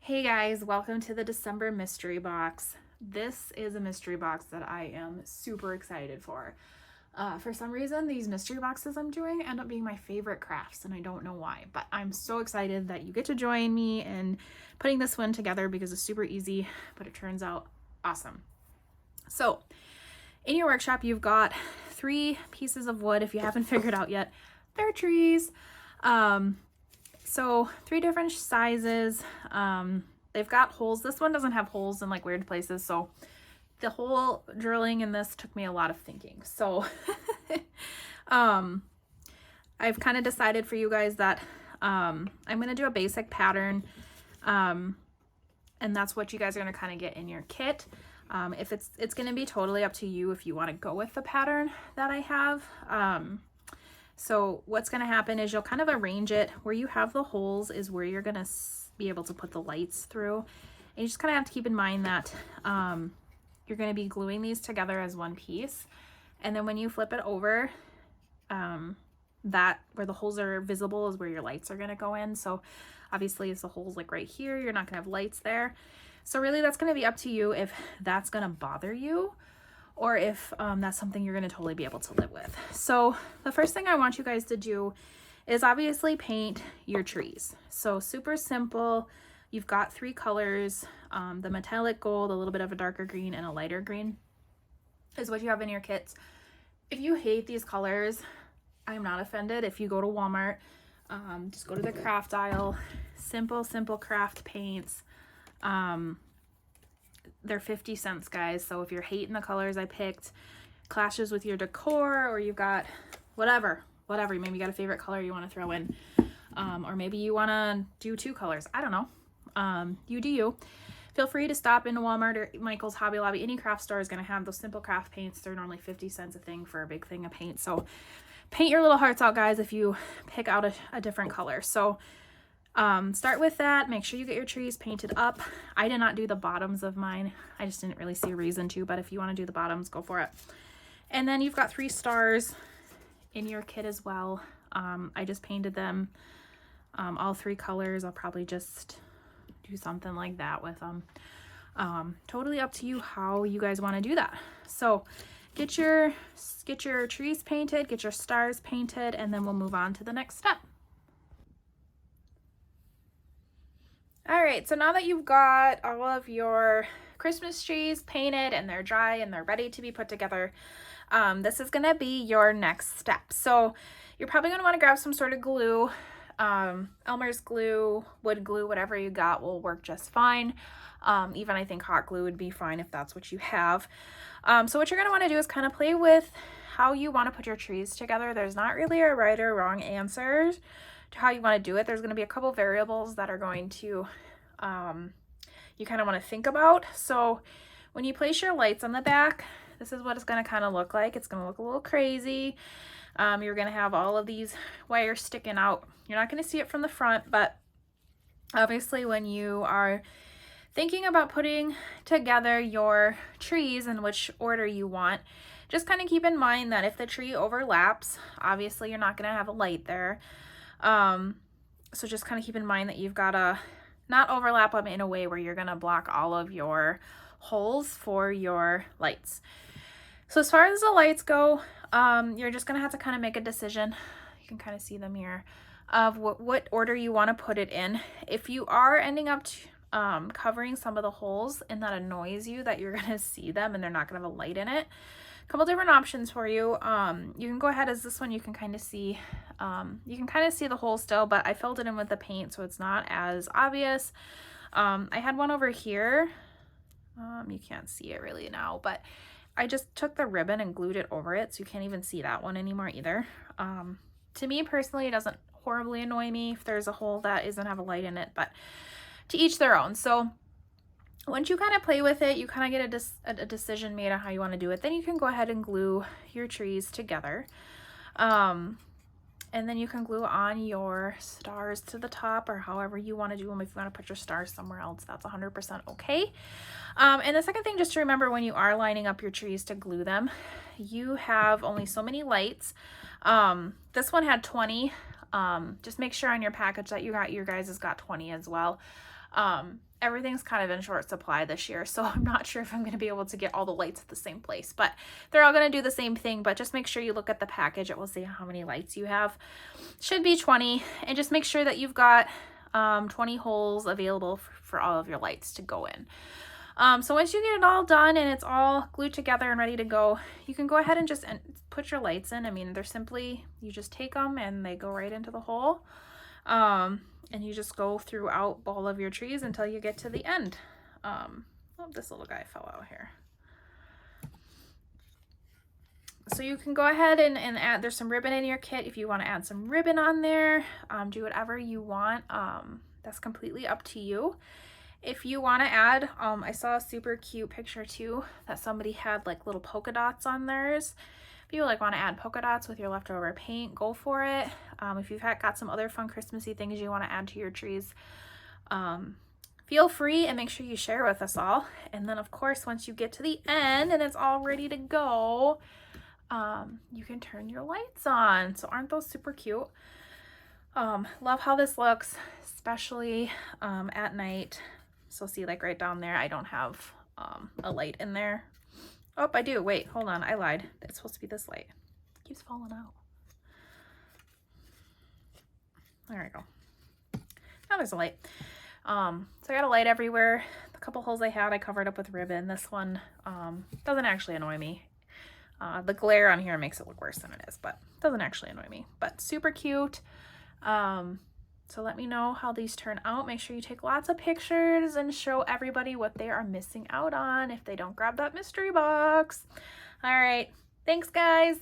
Hey guys, welcome to the December mystery box. This is a mystery box that I am super excited for. For some reason, these mystery boxes I'm doing end up being my favorite crafts, and I don't know why, but I'm so excited that you get to join me in putting this one together because it's super easy, but it turns out awesome. So, in your workshop, you've got 3 pieces of wood. If you haven't figured out yet, they're trees. So 3 different sizes. They've got holes. This one doesn't have holes in like weird places. So the hole drilling in this took me a lot of thinking. So I've kind of decided for you guys that I'm going to do a basic pattern. And that's what you guys are going to kind of get in your kit. If it's going to be totally up to you if you want to go with the pattern that I have. So what's going to happen is you'll kind of arrange it. Where you have the holes is where you're going to be able to put the lights through. And you just kind of have to keep in mind that you're going to be gluing these together as one piece. And then when you flip it over, that where the holes are visible is where your lights are going to go in. So obviously if the hole's like right here, you're not going to have lights there. So really that's going to be up to you if that's going to bother you, or if that's something you're going to totally be able to live with. So the first thing I want you guys to do is obviously paint your trees. So super simple. You've got 3 colors, the metallic gold, a little bit of a darker green, and a lighter green is what you have in your kits. If you hate these colors, I'm not offended. If you go to Walmart, just go to the craft aisle, simple craft paints. They're 50 cents, guys. So if you're hating the colors I picked, clashes with your decor, or you've got whatever, maybe you got a favorite color you want to throw in, or maybe you want to do 2 colors. I don't know. You do you. Feel free to stop into Walmart or Michael's, Hobby Lobby. Any craft store is going to have those simple craft paints. They're normally 50 cents a thing for a big thing of paint. So paint your little hearts out, guys, if you pick out a different color. So start with that. Make sure you get your trees painted up. I did not do the bottoms of mine. I just didn't really see a reason to, but if you want to do the bottoms, go for it. And then you've got 3 stars in your kit as well. I just painted them all 3 colors. I'll probably just do something like that with them. Totally up to you how you guys want to do that. So get your trees painted, get your stars painted, and then we'll move on to the next step. All right, so now that you've got all of your Christmas trees painted and they're dry and they're ready to be put together, this is gonna be your next step. So you're probably gonna wanna grab some sort of glue. Elmer's glue, wood glue, whatever you got will work just fine. Even I think hot glue would be fine if that's what you have. So what you're gonna wanna do is kind of play with how you wanna put your trees together. There's not really a right or wrong answer to how you want to do it. There's going to be a couple variables that are going to you kind of want to think about. So when you place your lights on the back, this is what it's going to kind of look like. It's going to look a little crazy. You're going to have all of these wires sticking out. You're not going to see it from the front, but obviously when you are thinking about putting together your trees in which order you want, just kind of keep in mind that if the tree overlaps, obviously you're not going to have a light there. So just kind of keep in mind that you've got to not overlap them in a way where you're going to block all of your holes for your lights. So as far as the lights go, you're just going to have to kind of make a decision. You can kind of see them here of what order you want to put it in. If you are ending up covering some of the holes and that annoys you that you're going to see them and they're not going to have a light in it, a couple different options for you. You can go ahead as this one, you can kind of see the hole still, but I filled it in with the paint so it's not as obvious. I had one over here. You can't see it really now, but I just took the ribbon and glued it over it so you can't even see that one anymore either. To me personally, it doesn't horribly annoy me if there's a hole that doesn't have a light in it, but to each their own. So once you kind of play with it, you kind of get a decision made on how you want to do it. Then you can go ahead and glue your trees together. And then you can glue on your stars to the top or however you want to do them. If you want to put your stars somewhere else, that's 100% okay. And the second thing just to remember when you are lining up your trees to glue them, you have only so many lights. This one had 20. Just make sure on your package that you got your guys has got 20 as well. Everything's kind of in short supply this year, so I'm not sure if I'm going to be able to get all the lights at the same place, but they're all going to do the same thing. But just make sure you look at the package. It will say how many lights you have. Should be 20, and just make sure that you've got 20 holes available for all of your lights to go in. So once you get it all done and it's all glued together and ready to go, you can go ahead and just put your lights in. I mean, they're simply, you just take them and they go right into the hole. And you just go throughout all of your trees until you get to the end. Oh, this little guy fell out here. So you can go ahead and add, there's some ribbon in your kit if you want to add some ribbon on there. Do whatever you want. That's completely up to you. If you want to add, I saw a super cute picture too that somebody had like little polka dots on theirs. If you like want to add polka dots with your leftover paint, go for it. If you've got some other fun Christmassy things you want to add to your trees, feel free and make sure you share with us all. And then of course, once you get to the end and it's all ready to go, you can turn your lights on. So aren't those super cute? Love how this looks, especially at night. So see, like right down there, I don't have a light in there. Oh, I do. Wait, hold on. I lied. It's supposed to be this light. It keeps falling out. There we go. Now there's a light. So I got a light everywhere. The couple holes I had, I covered up with ribbon. This one doesn't actually annoy me. The glare on here makes it look worse than it is, but it doesn't actually annoy me. But super cute. So let me know how these turn out. Make sure you take lots of pictures and show everybody what they are missing out on if they don't grab that mystery box. All right. Thanks, guys.